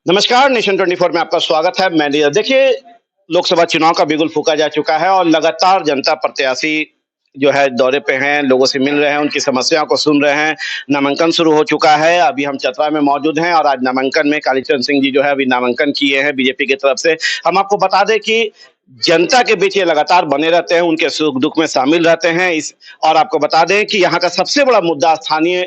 नमस्कार, नेशन 24 में आपका स्वागत है। मैं देखिए, लोकसभा चुनाव का बिगुल फूँका जा चुका है और लगातार जनता प्रत्याशी जो है दौरे पे हैं, लोगों से मिल रहे हैं, उनकी समस्याओं को सुन रहे हैं। नामांकन शुरू हो चुका है, अभी हम चतरा में मौजूद हैं और आज नामांकन में कालीचरण सिंह जी जो है अभी नामांकन किए हैं बीजेपी की तरफ से। हम आपको बता दें कि जनता के बीच ये लगातार बने रहते हैं, उनके सुख-दुख में शामिल रहते हैं इस और आपको बता दें कि यहाँ का सबसे बड़ा मुद्दा स्थानीय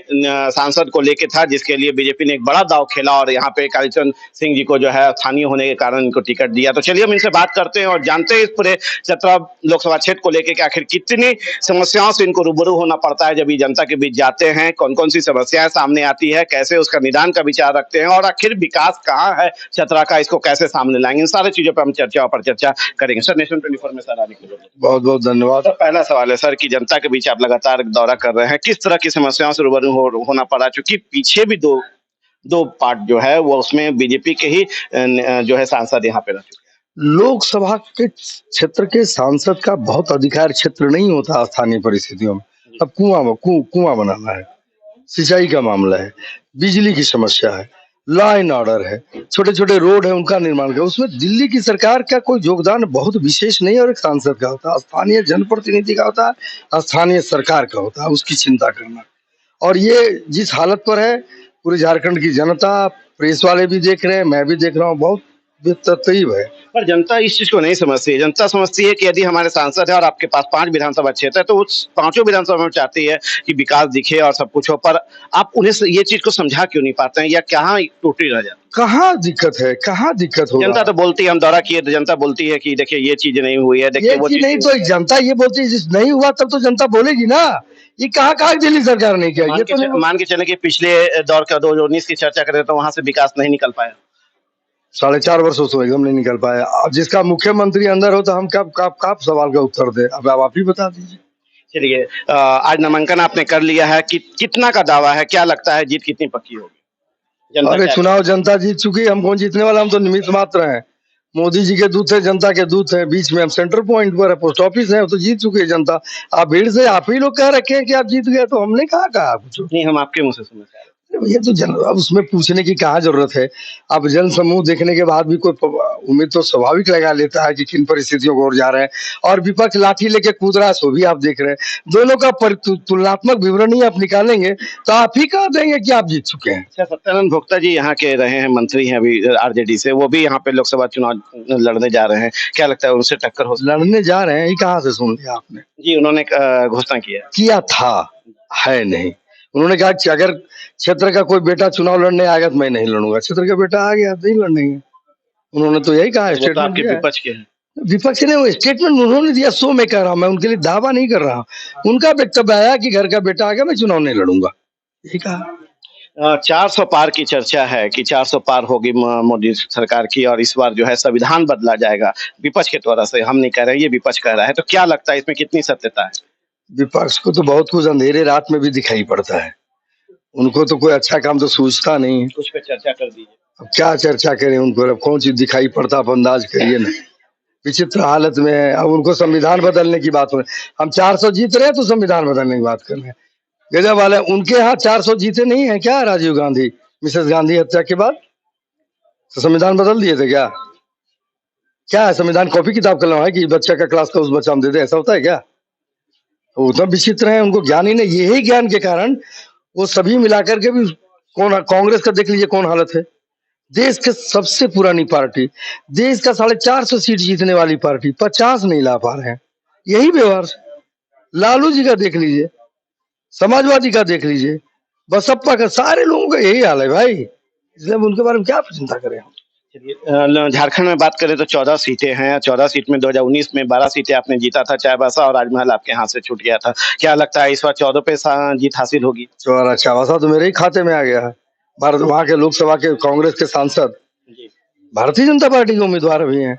सांसद को लेके था, जिसके लिए बीजेपी ने एक बड़ा दांव खेला और यहाँ पे कालीचरण सिंह जी को जो है स्थानीय होने के कारण इनको टिकट दिया। तो चलिए हम इनसे बात करते हैं और जानते हैं इस पूरे चतरा लोकसभा क्षेत्र को लेके कि आखिर कितनी समस्याओं से इनको रूबरू होना पड़ता है जब ये जनता के बीच जाते हैं, कौन-कौन सी समस्याएँ सामने आती है, कैसे उसका निदान का विचार रखते हैं और आखिर विकास कहाँ है चतरा का, इसको कैसे सामने लाएँगे। इन सारी चीज़ों पे हम चर्चा पर चर्चा करेंगे। सर, नेशन 24 में सर आने के लिए बहुत-बहुत धन्यवाद। तो पहला सवाल है सर कि जनता के बीच आप लगातार दौरा कर रहे हैं, किस तरह की समस्याओं से रूबरू होना पड़ा? चूँकि पीछे भी 2 पार्ट जो है वो उसमें बीजेपी के ही जो है सांसद यहाँ पे रह चुके हैं। लोकसभा के क्षेत्र के सांसद का बहुत अधिकार क्षेत्र नहीं होता स्थानीय परिस्थितियों में। अब कुआं बनाना है, सिंचाई का मामला है, बिजली की समस्या है, लॉ एंड ऑर्डर है, छोटे-छोटे रोड है उनका निर्माण का, उसमें दिल्ली की सरकार का कोई योगदान बहुत विशेष नहीं और एक सांसद का होता है, स्थानीय जनप्रतिनिधि का होता है, स्थानीय सरकार का होता है, उसकी चिंता करना। और ये जिस हालत पर है, पूरे झारखंड की जनता, प्रेस वाले भी देख रहे हैं, मैं भी देख रहा हूँ, बहुत बेतरतीब है। पर जनता इस चीज़ को नहीं समझती है। जनता समझती है कि यदि हमारे सांसद हैं और आपके पास 5 विधानसभा क्षेत्र है, तो उस पाँचों विधानसभा में चाहती है कि विकास दिखे और सब कुछ हो, पर आप उन्हें ये चीज़ को समझा क्यों नहीं पाते हैं या कहाँ टूटी रह जाती है? कहाँ दिक्कत है? कहाँ दिक्कत होगा? जनता तो बोलती है, हम दौरा किए तो जनता बोलती है कि देखिए ये चीज़ नहीं हुई है, देखिए ये वो चीज़ चीज़ नहीं तो जनता ये बोलती है नहीं हुआ तब तो जनता बोलेगी ना। ये कहाँ-कहाँ दिल्ली सरकार ने किया? ये तो मान के चलें कि पिछले दौर का 2019 की चर्चा करें तो वहाँ से विकास नहीं निकल पाया। 4.5 वर्षों से एकदम नहीं निकल पाया। अब जिसका मुख्यमंत्री अंदर हो तो हम कब सवाल का उत्तर दें? अब आप ही बता दीजिए। चलिए आज नामांकन आपने कर लिया है कि कितना का दावा है? क्या लगता है जीत कितनी पक्की होगी? अरे चुनाव जनता जीत चुकी है, हम कौन जीतने वाला, हम तो निमित्त मात्र हैं। मोदी जी के दूत है, जनता के दूत है, बीच में हम सेंटर पॉइंट पर है, पोस्ट ऑफिस है, तो जीत चुकी है जनता। आप भीड़ से आप ही लोग कह रखे हैं कि आप जीत गए, तो हमने कहा कुछ नहीं, हम आपके मुँह से सुनना चाह रहे हैं। ये तो अब उसमें पूछने की कहाँ जरूरत है। अब जन समूह देखने के बाद भी कोई उम्मीद तो स्वाभाविक लगा लेता है कि किन परिस्थितियों को ओर जा रहे हैं और विपक्ष लाठी लेके कूद रहा है, सो भी आप देख रहे हैं। दोनों का तुलनात्मक विवरण ही आप निकालेंगे तो आप ही कह देंगे कि आप जीत चुके हैं। अच्छा, सत्यानंद भोक्ता जी यहाँ के रहे हैं, मंत्री हैं अभी आरजेडी से, वो भी यहाँ पे लोकसभा चुनाव लड़ने जा रहे हैं। क्या लगता है उनसे टक्कर हो? लड़ने जा रहे हैं, ये कहाँ से सुन लिया आपने? जी, उन्होंने घोषणा किया था, है नहीं। उन्होंने कहा कि अगर क्षेत्र का कोई बेटा चुनाव लड़ने आएगा तो मैं नहीं लड़ूंगा। क्षेत्र का बेटा आ गया, नहीं लड़ेंगे। उन्होंने तो यही कहा, स्टेटमेंट दिया है। विपक्ष के हैं। विपक्ष ने वो स्टेटमेंट उन्होंने दिया, सो मैं कह रहा हूँ, मैं उनके लिए दावा नहीं कर रहा हूँ। उनका वक्तव्य आया कि घर का बेटा आ गया, मैं चुनाव नहीं लड़ूंगा, यही कहा। 400 पार की चर्चा है कि 400 पार होगी मोदी सरकार की और इस बार जो है संविधान बदला जाएगा विपक्ष के द्वारा से, हम नहीं कह रहे, ये विपक्ष कह रहा है। तो क्या लगता है इसमें कितनी सत्यता है? विपक्ष को तो बहुत कुछ अंधेरे रात में भी दिखाई पड़ता है, उनको तो कोई अच्छा काम तो सूझता नहीं है। कुछ पे चर्चा कर दीजिए। अब क्या चर्चा करें उनको, अब कौन चीज दिखाई पड़ता, आप अंदाज करिए ना। विचित्र हालत में है। अब उनको संविधान बदलने की बात हो रही है, हम 400 जीत रहे हैं तो संविधान बदलने की बात कर रहे हैं। गजब वाले, उनके यहाँ 400 जीते नहीं है क्या? राजीव गांधी, मिसेस गांधी हत्या के बाद तो संविधान बदल दिए थे क्या? क्या है संविधान कॉपी किताब कलम है कि बच्चा का क्लास का उस बच्चा हम दे दे, ऐसा होता है क्या? वो तो विचित्र है, उनको ज्ञान ही नहीं। यही ज्ञान के कारण वो सभी मिलाकर के भी कौन, कांग्रेस का देख लीजिए कौन हालत है। देश के सबसे पुरानी पार्टी, देश का 450 सीट जीतने वाली पार्टी 50 नहीं ला पा रहे हैं, यही व्यवहार। लालू जी का देख लीजिए, समाजवादी का देख लीजिए, बसपा का, सारे लोगों का यही हाल है भाई। इसलिए उनके बारे में क्या चिंता करें हम। झारखंड में बात करें तो 14 सीटें हैं। 14 सीट में 2019 में 12 सीटें आपने जीता था, चाईबासा और राजमहल आपके हाथ से छूट गया था। क्या लगता है इस बार 14 पे जीत हासिल होगी? चाईबासा तो मेरे ही खाते में आ गया है। भारत वहाँ के लोकसभा के कांग्रेस के सांसद भारतीय जनता पार्टी के उम्मीदवार भी हैं,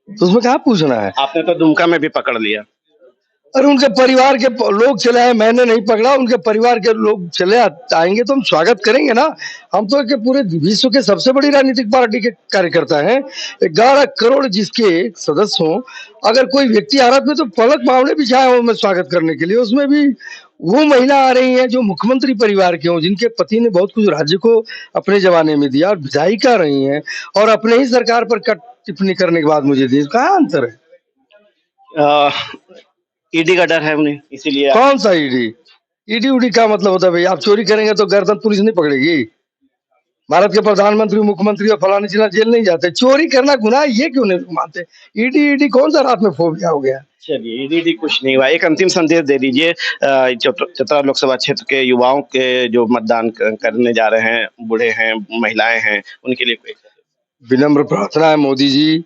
तो उसमें क्या पूछना है? आपने तो दुमका में भी पकड़ लिया। अरे उनके परिवार के लोग चले आए, मैंने नहीं पकड़ा, उनके परिवार के लोग चले आएंगे तो हम स्वागत करेंगे ना। हम तो के पूरे विश्व के सबसे बड़ी राजनीतिक पार्टी के कार्यकर्ता हैं। 11 करोड़ जिसके सदस्य हों, अगर कोई व्यक्ति आ रहा है तो पलक मामले बिछाए हो मैं स्वागत करने के लिए। उसमें भी वो महिला आ रही है जो मुख्यमंत्री परिवार के हों, जिनके पति ने बहुत कुछ राज्य को अपने जमाने में दिया, और विधायिका रही हैं और अपने ही सरकार पर कट टिप्पणी करने के बाद मुझे दी। कहाँ अंतर है? ईडी का डर है उन्हें, इसीलिए कौन सा ईडी? ईडी उडी का मतलब होता है भाई, आप चोरी करेंगे तो गर्दन पुलिस नहीं पकड़ेगी? भारत के प्रधानमंत्री मुख्यमंत्री और फलाने चिल्ला जेल नहीं जाते? चोरी करना गुनाह है, ये क्यों नहीं मानते? ईडी ईडी कौन सा रात में फोबिया हो गया? चलिए, ईडी कुछ नहीं हुआ। एक अंतिम संदेश दे दीजिए चतरा लोकसभा क्षेत्र के युवाओं के जो मतदान करने जा रहे हैं, बूढ़े हैं, महिलाएं हैं, उनके लिए कोई विनम्र प्रार्थना है मोदी जी,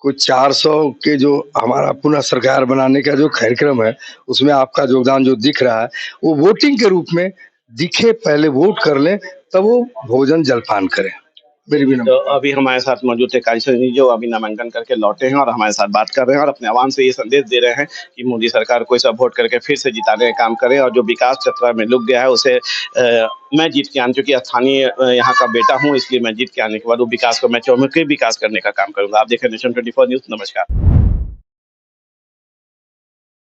कुछ 400 के जो हमारा पुनः सरकार बनाने का जो कार्यक्रम है, उसमें आपका योगदान जो दिख रहा है, वो वोटिंग के रूप में दिखे। पहले वोट कर लें, तब वो भोजन जलपान करें। मेरी भी तो अभी हमारे साथ मौजूद थे कालीचरण जी, जो अभी नामांकन करके लौटे हैं और हमारे साथ बात कर रहे हैं और अपने आवाम से ये संदेश दे रहे हैं कि मोदी सरकार को सब वोट करके फिर से जिताने का काम करें और जो विकास चतरा में लुक गया है उसे मैं जीत के आने, चूंकि स्थानीय यहाँ का बेटा हूँ, इसलिए मैं जीत के आने के बाद वो विकास को मैं चौमुखी विकास करने का काम करूंगा। आप देखें नेशन 24 न्यूज। नमस्कार।